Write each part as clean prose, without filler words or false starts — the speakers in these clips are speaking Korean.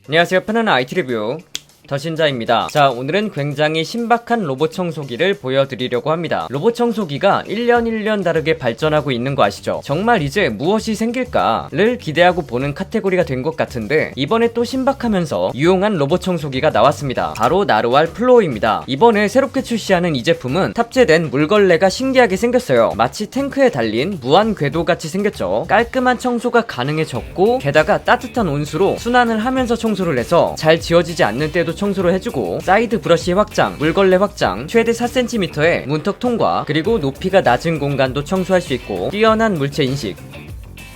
안녕하세요. 편안한 IT 리뷰 더신자입니다. 자, 오늘은 굉장히 신박한 로봇 청소기를 보여드리려고 합니다. 로봇 청소기가 1년 다르게 발전하고 있는 거 아시죠? 정말 이제 무엇이 생길까를 기대하고 보는 카테고리가 된 것 같은데, 이번에 또 신박하면서 유용한 로봇 청소기가 나왔습니다. 바로 나르왈 플로우입니다. 이번에 새롭게 출시하는 이 제품은 탑재된 물걸레가 신기하게 생겼어요. 마치 탱크에 달린 무한 궤도같이 생겼죠. 깔끔한 청소가 가능해졌고, 게다가 따뜻한 온수로 순환을 하면서 청소를 해서 잘 지워지지 않는 때도 청소를 해주고, 사이드 브러쉬 확장, 물걸레 확장, 최대 4cm의 문턱 통과, 그리고 높이가 낮은 공간도 청소할 수 있고, 뛰어난 물체 인식,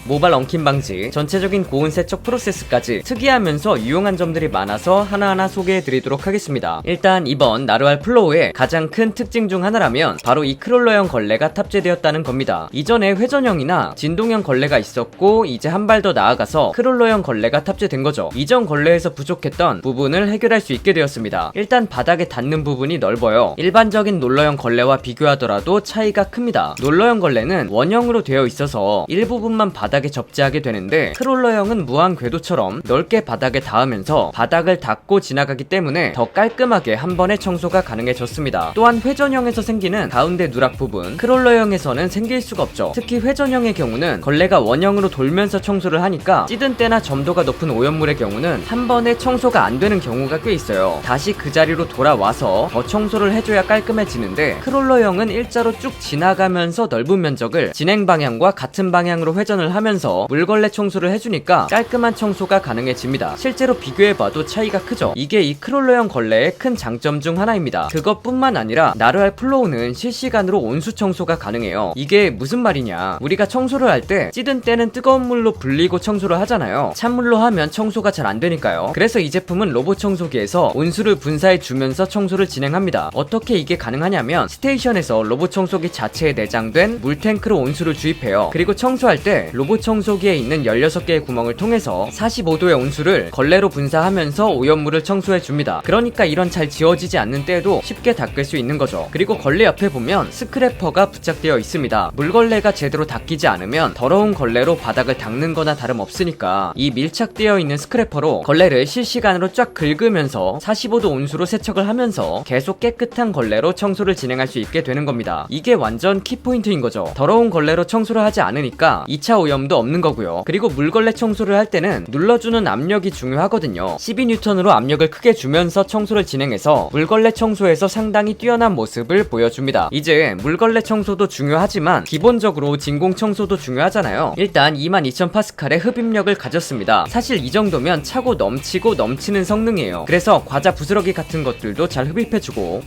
모발 엉킴 방지, 전체적인 고온 세척 프로세스까지 특이하면서 유용한 점들이 많아서 하나하나 소개해드리도록 하겠습니다. 일단 이번 나르왈 플로우의 가장 큰 특징 중 하나라면 바로 이 크롤러형 걸레가 탑재되었다는 겁니다. 이전에 회전형이나 진동형 걸레가 있었고, 이제 한 발 더 나아가서 크롤러형 걸레가 탑재된 거죠. 이전 걸레에서 부족했던 부분을 해결할 수 있게 되었습니다. 일단 바닥에 닿는 부분이 넓어요. 일반적인 롤러형 걸레와 비교하더라도 차이가 큽니다. 롤러형 걸레는 원형으로 되어 있어서 일부분만 바닥에 접지하게 되는데, 크롤러형은 무한 궤도처럼 넓게 바닥에 닿으면서 바닥을 닿고 지나가기 때문에 더 깔끔하게 한 번에 청소가 가능해졌습니다. 또한 회전형에서 생기는 가운데 누락 부분, 크롤러형에서는 생길 수가 없죠. 특히 회전형의 경우는 걸레가 원형으로 돌면서 청소를 하니까 찌든 때나 점도가 높은 오염물의 경우는 한 번에 청소가 안 되는 경우가 꽤 있어요. 다시 그 자리로 돌아와서 더 청소를 해줘야 깔끔해지는데, 크롤러형은 일자로 쭉 지나가면서 넓은 면적을 진행 방향과 같은 방향으로 회전을 하면서 물걸레 청소를 해주니까 깔끔한 청소가 가능해집니다. 실제로 비교해봐도 차이가 크죠. 이게 이 크롤러형 걸레의 큰 장점 중 하나입니다. 그것뿐만 아니라 나르왈 플로우는 실시간으로 온수 청소가 가능해요. 이게 무슨 말이냐, 우리가 청소를 할 때 찌든 때는 뜨거운 물로 불리고 청소를 하잖아요. 찬물로 하면 청소가 잘 안되니까요. 그래서 이 제품은 로봇 청소기에서 온수를 분사해 주면서 청소를 진행합니다. 어떻게 이게 가능하냐면, 스테이션에서 로봇 청소기 자체에 내장된 물탱크로 온수를 주입해요. 그리고 청소할 때 로봇 청소기에 있는 16개의 구멍을 통해서 45도의 온수를 걸레로 분사하면서 오염물을 청소해줍니다. 그러니까 이런 잘 지워지지 않는 때에도 쉽게 닦을 수 있는 거죠. 그리고 걸레 옆에 보면 스크래퍼가 부착되어 있습니다. 물걸레가 제대로 닦이지 않으면 더러운 걸레로 바닥을 닦는 거나 다름없으니까 이 밀착되어 있는 스크래퍼로 걸레를 실시간으로 쫙 긁으면서 45도 온수로 세척을 하면서 계속 깨끗한 걸레로 청소를 진행할 수 있게 되는 겁니다. 이게 완전 키포인트인 거죠. 더러운 걸레로 청소를 하지 않으니까 2차 오염도 없는 거고요. 그리고 물걸레 청소를 할 때는 눌러주는 압력이 중요하거든요. 12N으로 압력을 크게 주면서 청소를 진행해서 물걸레 청소에서 상당히 뛰어난 모습을 보여줍니다. 이제 물걸레 청소도 중요하지만 기본적으로 진공 청소도 중요하잖아요. 일단 22,000파스칼의 흡입력을 가졌습니다. 사실 이 정도면 차고 넘치고 넘치는 성능이에요. 그래서 과자 부스러기 같은 것들도 잘 흡입해주고,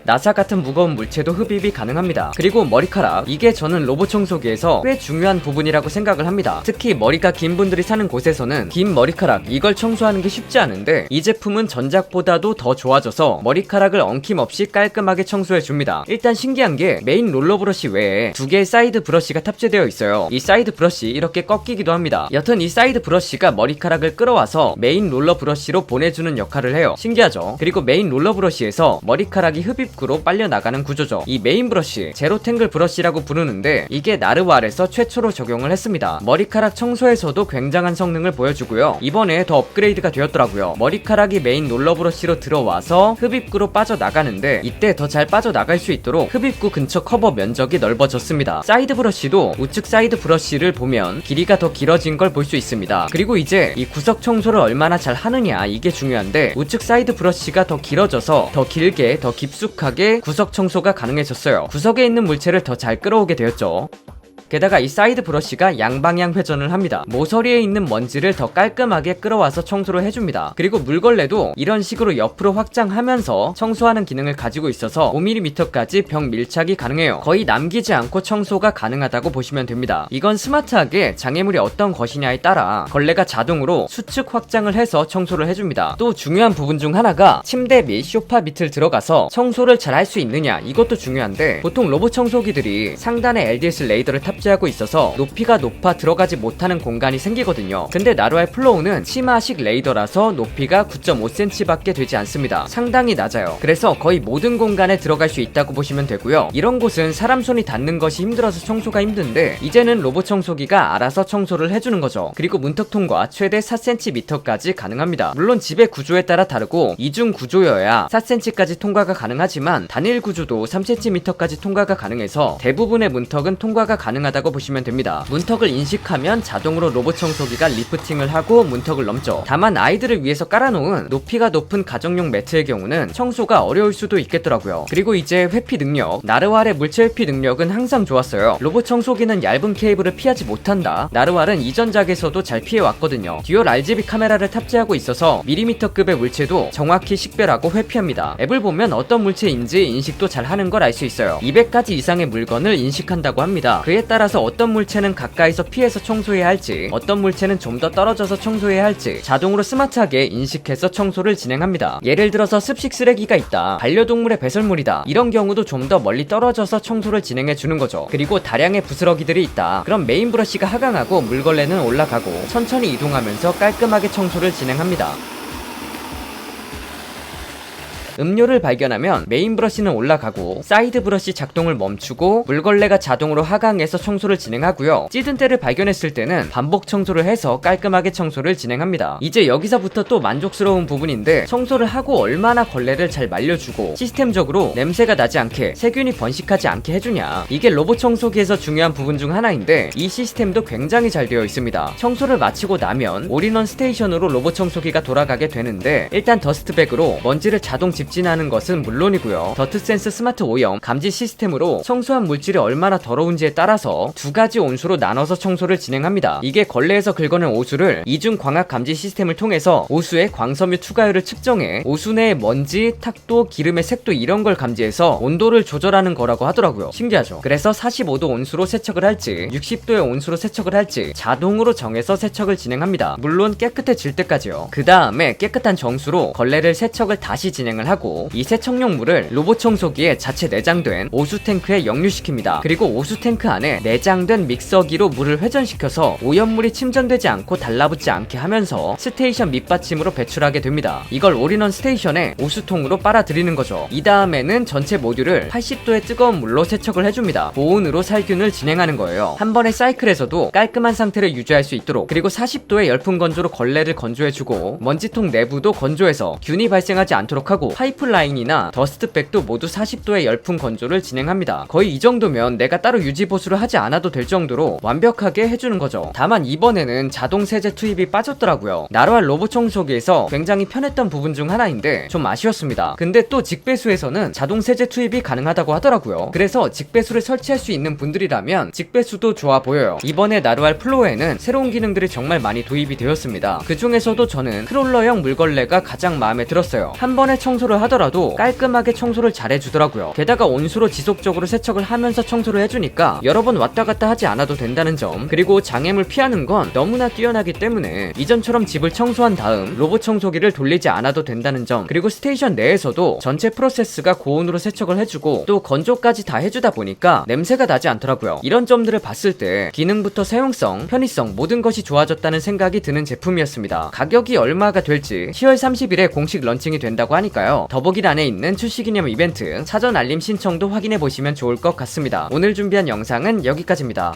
나사 같은 무거운 물체도 흡입이 가능합니다. 그리고 머리카락, 이게 저는 로봇 청소기에서 꽤 중요한 부분이라고 생각을 합니다. 특히 머리가 긴 분들이 사는 곳에서는 긴 머리카락, 이걸 청소하는 게 쉽지 않은데, 이 제품은 전작보다도 더 좋아져서 머리카락을 엉킴없이 깔끔하게 청소해줍니다. 일단 신기한 게 메인 롤러 브러쉬 외에 2개의 사이드 브러쉬가 탑재되어 있어요. 이 사이드 브러쉬 이렇게 꺾이기도 합니다. 여튼 이 사이드 브러쉬가 머리카락을 끌어와서 메인 롤러 브러쉬로 보내주는 역할을 해요. 신기하죠? 그리고 메인 롤러 브러쉬에서 머리카락이 흡입 으로 빨려 나가는 구조죠. 이 메인 브러쉬, 제로탱글 브러쉬라고 부르는데, 이게 나르왈에서 최초로 적용을 했습니다. 머리카락 청소에서도 굉장한 성능을 보여주고요. 이번에 더 업그레이드가 되었더라고요. 머리카락이 메인 롤러 브러쉬로 들어와서 흡입구로 빠져나가는데, 이때 더 잘 빠져나갈 수 있도록 흡입구 근처 커버 면적이 넓어졌습니다. 사이드 브러쉬도 우측 사이드 브러쉬를 보면 길이가 더 길어진 걸 볼 수 있습니다. 그리고 이제 이 구석 청소를 얼마나 잘 하느냐, 이게 중요한데, 우측 사이드 브러쉬가 더 길어져서 더 길게, 더 깊숙하게 구석 청소가 가능해졌어요. 구석에 있는 물체를 더 잘 끌어오게 되었죠. 게다가 이 사이드 브러쉬가 양방향 회전을 합니다. 모서리에 있는 먼지를 더 깔끔하게 끌어와서 청소를 해줍니다. 그리고 물걸레도 이런 식으로 옆으로 확장하면서 청소하는 기능을 가지고 있어서 5mm까지 벽 밀착이 가능해요. 거의 남기지 않고 청소가 가능하다고 보시면 됩니다. 이건 스마트하게 장애물이 어떤 것이냐에 따라 걸레가 자동으로 수축 확장을 해서 청소를 해줍니다. 또 중요한 부분 중 하나가 침대 및 소파 밑을 들어가서 청소를 잘 할 수 있느냐, 이것도 중요한데, 보통 로봇 청소기들이 상단에 LDS 레이더를 탑재 탑재하고 있어서 높이가 높아 들어가지 못하는 공간이 생기거든요. 근데 나루알 플로우는 치마식 레이더라서 높이가 9.5cm 밖에 되지 않습니다. 상당히 낮아요. 그래서 거의 모든 공간에 들어갈 수 있다고 보시면 되고요. 이런 곳은 사람 손이 닿는 것이 힘들어서 청소가 힘든데 이제는 로봇 청소기가 알아서 청소를 해주는 거죠. 그리고 문턱 통과 최대 4cm까지 가능합니다. 물론 집의 구조에 따라 다르고 이중 구조여야 4cm까지 통과가 가능하지만 단일 구조도 3cm까지 통과가 가능해서 대부분의 문턱은 통과가 가능하다고 보시면 됩니다. 문턱을 인식하면 자동으로 로봇 청소기가 리프팅을 하고 문턱을 넘죠. 다만 아이들을 위해서 깔아놓은 높이가 높은 가정용 매트의 경우는 청소가 어려울 수도 있겠더라고요. 그리고 이제 회피 능력. 나르왈의 물체 회피 능력은 항상 좋았어요. 로봇 청소기는 얇은 케이블을 피하지 못한다. 나르왈은 이전작에서도 잘 피해왔거든요. 듀얼 RGB 카메라를 탑재하고 있어서 밀리미터급의 물체도 정확히 식별하고 회피합니다. 앱을 보면 어떤 물체인지 인식도 잘 하는 걸 알 수 있어요. 200가지 이상의 물건을 인식한다고 합니다. 그에 따라서 어떤 물체는 가까이서 피해서 청소해야 할지, 어떤 물체는 좀 더 떨어져서 청소해야 할지 자동으로 스마트하게 인식해서 청소를 진행합니다. 예를 들어서 습식 쓰레기가 있다, 반려동물의 배설물이다, 이런 경우도 좀 더 멀리 떨어져서 청소를 진행해 주는 거죠. 그리고 다량의 부스러기들이 있다. 그럼 메인 브러쉬가 하강하고 물걸레는 올라가고 천천히 이동하면서 깔끔하게 청소를 진행합니다. 음료를 발견하면 메인 브러쉬는 올라가고 사이드 브러쉬 작동을 멈추고 물걸레가 자동으로 하강해서 청소를 진행하고요. 찌든 때를 발견했을 때는 반복 청소를 해서 깔끔하게 청소를 진행합니다. 이제 여기서부터 또 만족스러운 부분인데, 청소를 하고 얼마나 걸레를 잘 말려주고 시스템적으로 냄새가 나지 않게 세균이 번식하지 않게 해주냐, 이게 로봇 청소기에서 중요한 부분 중 하나인데 이 시스템도 굉장히 잘 되어 있습니다. 청소를 마치고 나면 올인원 스테이션으로 로봇 청소기가 돌아가게 되는데, 일단 더스트백으로 먼지를 자동 집진하는 것은 물론이고요. 더트센스 스마트 오염 감지 시스템으로 청소한 물질이 얼마나 더러운지에 따라서 두 가지 온수로 나눠서 청소를 진행합니다. 이게 걸레에서 긁어낸 오수를 이중 광학 감지 시스템을 통해서 오수의 광섬유 투과율을 측정해 오수 내의 먼지, 탁도, 기름의 색도 이런 걸 감지해서 온도를 조절하는 거라고 하더라고요. 신기하죠? 그래서 45도 온수로 세척을 할지 60도의 온수로 세척을 할지 자동으로 정해서 세척을 진행합니다. 물론 깨끗해질 때까지요. 그 다음에 깨끗한 정수로 걸레를 세척을 다시 진행을 하고 이 세척용 물을 로봇 청소기에 자체 내장된 오수 탱크에 역류시킵니다. 그리고 오수 탱크 안에 내장된 믹서기로 물을 회전시켜서 오염물이 침전되지 않고 달라붙지 않게 하면서 스테이션 밑받침으로 배출하게 됩니다. 이걸 올인원 스테이션에 오수통으로 빨아들이는 거죠. 이 다음에는 전체 모듈을 80도의 뜨거운 물로 세척을 해줍니다. 고온으로 살균을 진행하는 거예요. 한 번의 사이클에서도 깔끔한 상태를 유지할 수 있도록, 그리고 40도의 열풍 건조로 걸레를 건조해주고 먼지통 내부도 건조해서 균이 발생하지 않도록 하고 파이프라인이나 더스트백도 모두 40도의 열풍 건조를 진행합니다. 거의 이 정도면 내가 따로 유지 보수를 하지 않아도 될 정도로 완벽하게 해주는 거죠. 다만 이번에는 자동 세제 투입이 빠졌더라고요. 나루알 로봇 청소기에서 굉장히 편했던 부분 중 하나인데 좀 아쉬웠습니다. 근데 또 직배수에서는 자동 세제 투입이 가능하다고 하더라고요. 그래서 직배수를 설치할 수 있는 분들이라면 직배수도 좋아 보여요. 이번에 나루알 플로어에는 새로운 기능들이 정말 많이 도입이 되었습니다. 그 중에서도 저는 크롤러형 물걸레가 가장 마음에 들었어요. 한 번에 청소를 하더라도 깔끔하게 청소를 잘 해주더라고요. 게다가 온수로 지속적으로 세척을 하면서 청소를 해주니까 여러 번 왔다 갔다 하지 않아도 된다는 점, 그리고 장애물 피하는 건 너무나 뛰어나기 때문에 이전처럼 집을 청소한 다음 로봇 청소기를 돌리지 않아도 된다는 점, 그리고 스테이션 내에서도 전체 프로세스가 고온으로 세척을 해주고 또 건조까지 다 해주다 보니까 냄새가 나지 않더라고요. 이런 점들을 봤을 때 기능부터 사용성, 편의성 모든 것이 좋아졌다는 생각이 드는 제품이었습니다. 가격이 얼마가 될지 10월 30일에 공식 런칭이 된다고 하니까요. 더보기란에 있는 출시기념 이벤트 사전 알림 신청도 확인해 보시면 좋을 것 같습니다. 오늘 준비한 영상은 여기까지입니다.